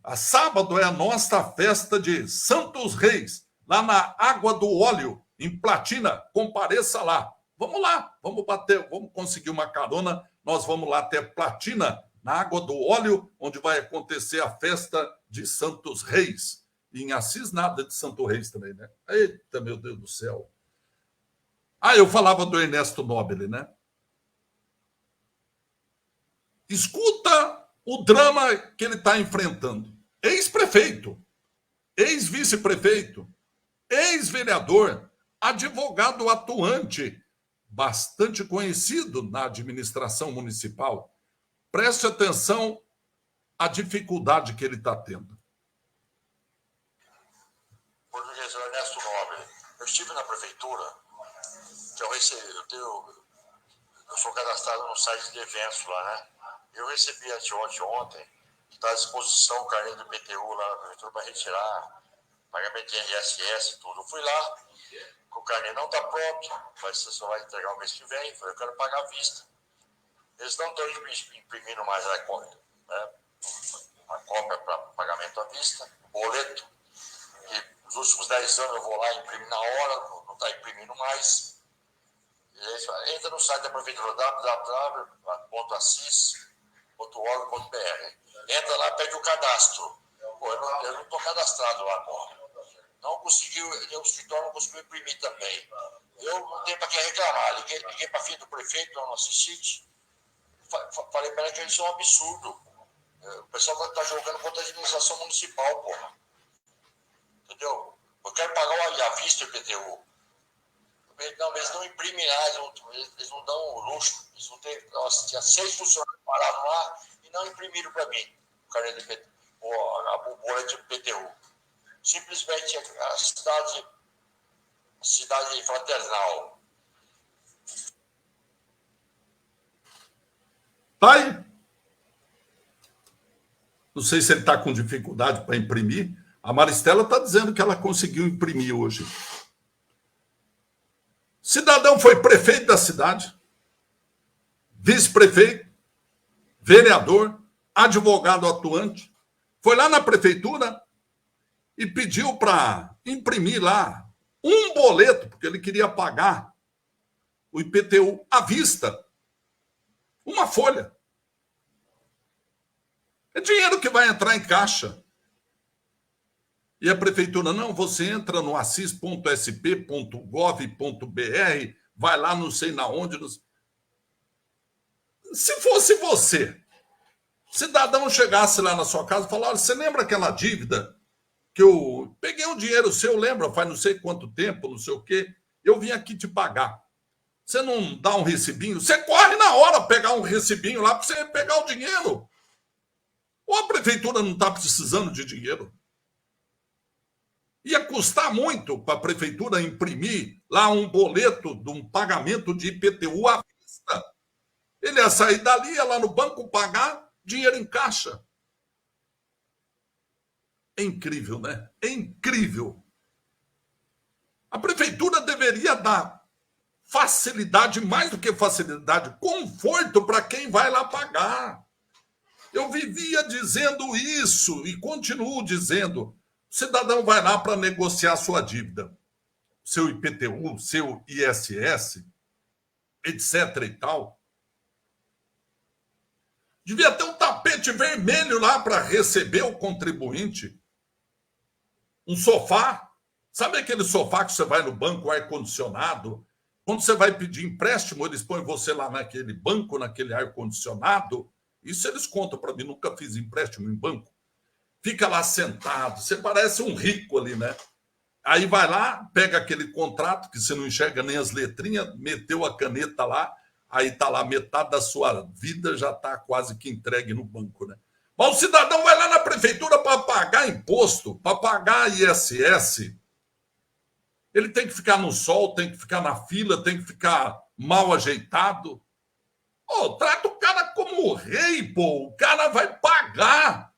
A sábado é a nossa festa de Santos Reis, lá na Água do Óleo, em Platina. Compareça lá. Vamos lá, vamos bater, vamos conseguir uma carona. Nós vamos lá até Platina, na Água do Óleo, onde vai acontecer a festa de Santos Reis. E em Assis, nada de Santo Reis também, né? Eita, meu Deus do céu. Eu falava do Ernesto Nobile, né? Escuta o drama que ele está enfrentando. Ex-prefeito, ex-vice-prefeito, ex-vereador, advogado atuante, bastante conhecido na administração municipal. Preste atenção à dificuldade que ele está tendo. Português, Ernesto Nobre. Eu estive na prefeitura, que eu sou cadastrado no site de eventos lá, né? Eu recebi ontem, que está à disposição o carnê do IPTU lá na prefeitura para retirar, pagamento de INSS e tudo. Eu fui lá, o carnê não está pronto, você só vai entregar o mês que vem, eu falei, eu quero pagar à vista. Eles não estão imprimindo mais a cópia para pagamento à vista, boleto, que nos últimos 10 anos eu vou lá e imprimo na hora, não está imprimindo mais. Entra no site da prefeitura, www.assis.org.br. Entra lá, pede o cadastro. Pô, eu não estou cadastrado lá agora. Não conseguiu, o escritório não conseguiu imprimir também. Eu não tenho para quem reclamar. Liguei para a filha do prefeito no nosso sítio. Falei para ela que isso é um absurdo. O pessoal está jogando contra a administração municipal, porra. Entendeu? Eu quero pagar à vista o IPTU. Não, eles não imprimem nada, eles não dão luxo. Eles não têm, tinha 6 funcionários parados lá e não imprimiram para mim o carnê de IPTU, o boleto de IPTU. Simplesmente a cidade fraternal. Tá aí. Não sei se ele está com dificuldade para imprimir. A Maristela está dizendo que ela conseguiu imprimir hoje. Cidadão foi prefeito da cidade, vice-prefeito, vereador, advogado atuante, foi lá na prefeitura e pediu para imprimir lá um boleto, porque ele queria pagar o IPTU à vista. Uma folha. É dinheiro que vai entrar em caixa. E a prefeitura, não, você entra no assis.sp.gov.br, vai lá não sei na onde. Se fosse você, cidadão chegasse lá na sua casa e falasse, você lembra aquela dívida que eu peguei um dinheiro seu, lembra? Faz não sei quanto tempo, não sei o quê, eu vim aqui te pagar. Você não dá um recibinho? Você corre na hora pegar um recibinho lá para você pegar o dinheiro. Ou a prefeitura não está precisando de dinheiro? Ia custar muito para a prefeitura imprimir lá um boleto de um pagamento de IPTU à vista. Ele ia sair dali, ia lá no banco pagar dinheiro em caixa. É incrível, né? É incrível. A prefeitura deveria dar facilidade, mais do que facilidade, conforto para quem vai lá pagar. Eu vivia dizendo isso e continuo dizendo. O cidadão vai lá para negociar sua dívida, seu IPTU, seu ISS, etc. e tal. Devia ter um tapete vermelho lá para receber o contribuinte. Um sofá. Sabe aquele sofá que você vai no banco, ar-condicionado? Quando você vai pedir empréstimo, eles põem você lá naquele banco, naquele ar-condicionado. Isso eles contam para mim, nunca fiz empréstimo em banco. Fica lá sentado, você parece um rico ali, né? Aí vai lá, pega aquele contrato, que você não enxerga nem as letrinhas, meteu a caneta lá, aí tá lá metade da sua vida já tá quase que entregue no banco, né? Mas o cidadão vai lá na prefeitura para pagar imposto, para pagar ISS. Ele tem que ficar no sol, tem que ficar na fila, tem que ficar mal ajeitado. Trata o cara como rei, pô. O cara vai pagar.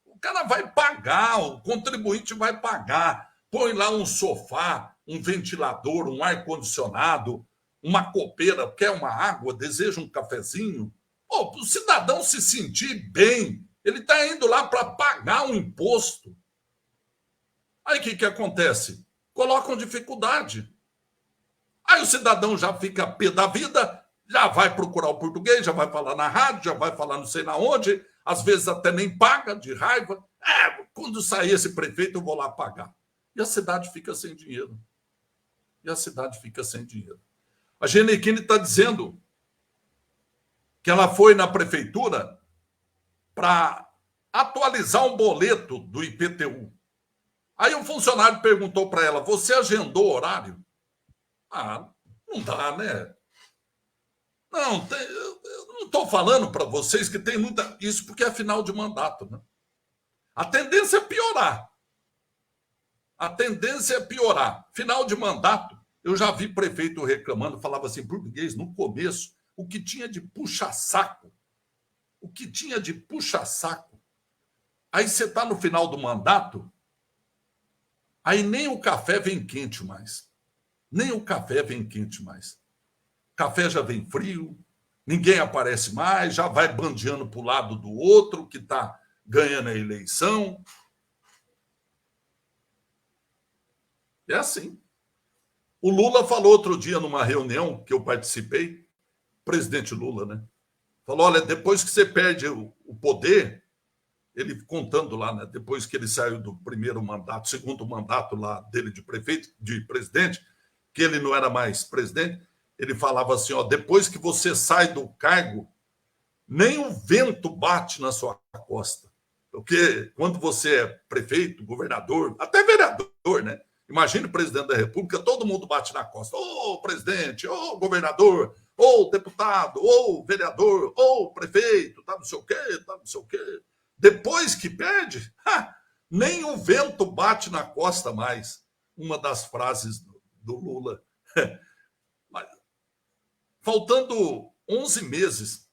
O cara vai pagar, o contribuinte vai pagar. Põe lá um sofá, um ventilador, um ar-condicionado, uma copeira, quer uma água, deseja um cafezinho. O cidadão se sentir bem, ele está indo lá para pagar um imposto. Aí o que acontece? Colocam dificuldade. Aí o cidadão já fica pé da vida, já vai procurar o português, já vai falar na rádio, já vai falar não sei na onde, às vezes até nem paga de raiva. Quando sair esse prefeito, eu vou lá pagar. E a cidade fica sem dinheiro. A Genequine está dizendo que ela foi na prefeitura para atualizar um boleto do IPTU. Aí um funcionário perguntou para ela, você agendou horário? Não dá, né? Não, eu não estou falando para vocês que tem muita... Isso porque é final de mandato, né? A tendência é piorar. Final de mandato, eu já vi prefeito reclamando, falava assim, português, no começo, o que tinha de puxa-saco. Aí você está no final do mandato, aí nem o café vem quente mais. Café já vem frio, ninguém aparece mais, já vai bandeando para o lado do outro que está ganhando a eleição. É assim. O Lula falou outro dia numa reunião que eu participei, presidente Lula, né? Falou, olha, depois que você perde o poder, ele contando lá, né? Depois que ele saiu do primeiro mandato, segundo mandato lá dele de prefeito, de presidente, que ele não era mais presidente, ele falava assim, depois que você sai do cargo, nem o vento bate na sua costa. Porque quando você é prefeito, governador, até vereador, né? Imagine o presidente da República, todo mundo bate na costa. Ô, presidente, ô, governador, ô, deputado, ô, vereador, ô, prefeito, tá não sei o quê. Depois que perde, nem o vento bate na costa mais. Uma das frases do Lula. Faltando 11 meses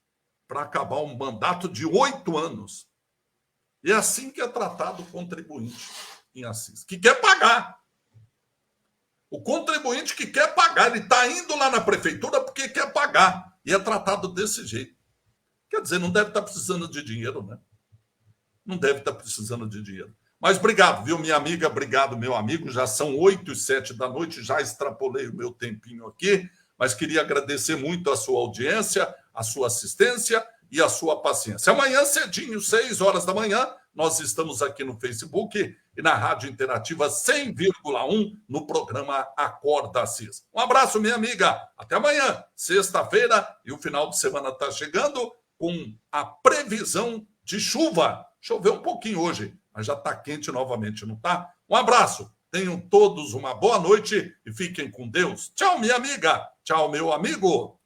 para acabar um mandato de 8 anos. E é assim que é tratado o contribuinte em Assis, que quer pagar. O contribuinte que quer pagar, ele está indo lá na prefeitura porque quer pagar. E é tratado desse jeito. Quer dizer, não deve estar precisando de dinheiro, né? Mas obrigado, viu, minha amiga? Obrigado, meu amigo. Já são 8h07 da noite, já extrapolei o meu tempinho aqui, mas queria agradecer muito a sua audiência, a sua assistência e a sua paciência. Amanhã, cedinho, 6 horas da manhã, nós estamos aqui no Facebook e na Rádio Interativa 100,1 no programa Acorda Assis. Um abraço, minha amiga. Até amanhã, sexta-feira, e o final de semana está chegando com a previsão de chuva. Choveu um pouquinho hoje, mas já está quente novamente, não está? Um abraço. Tenham todos uma boa noite e fiquem com Deus. Tchau, minha amiga. Tchau, meu amigo.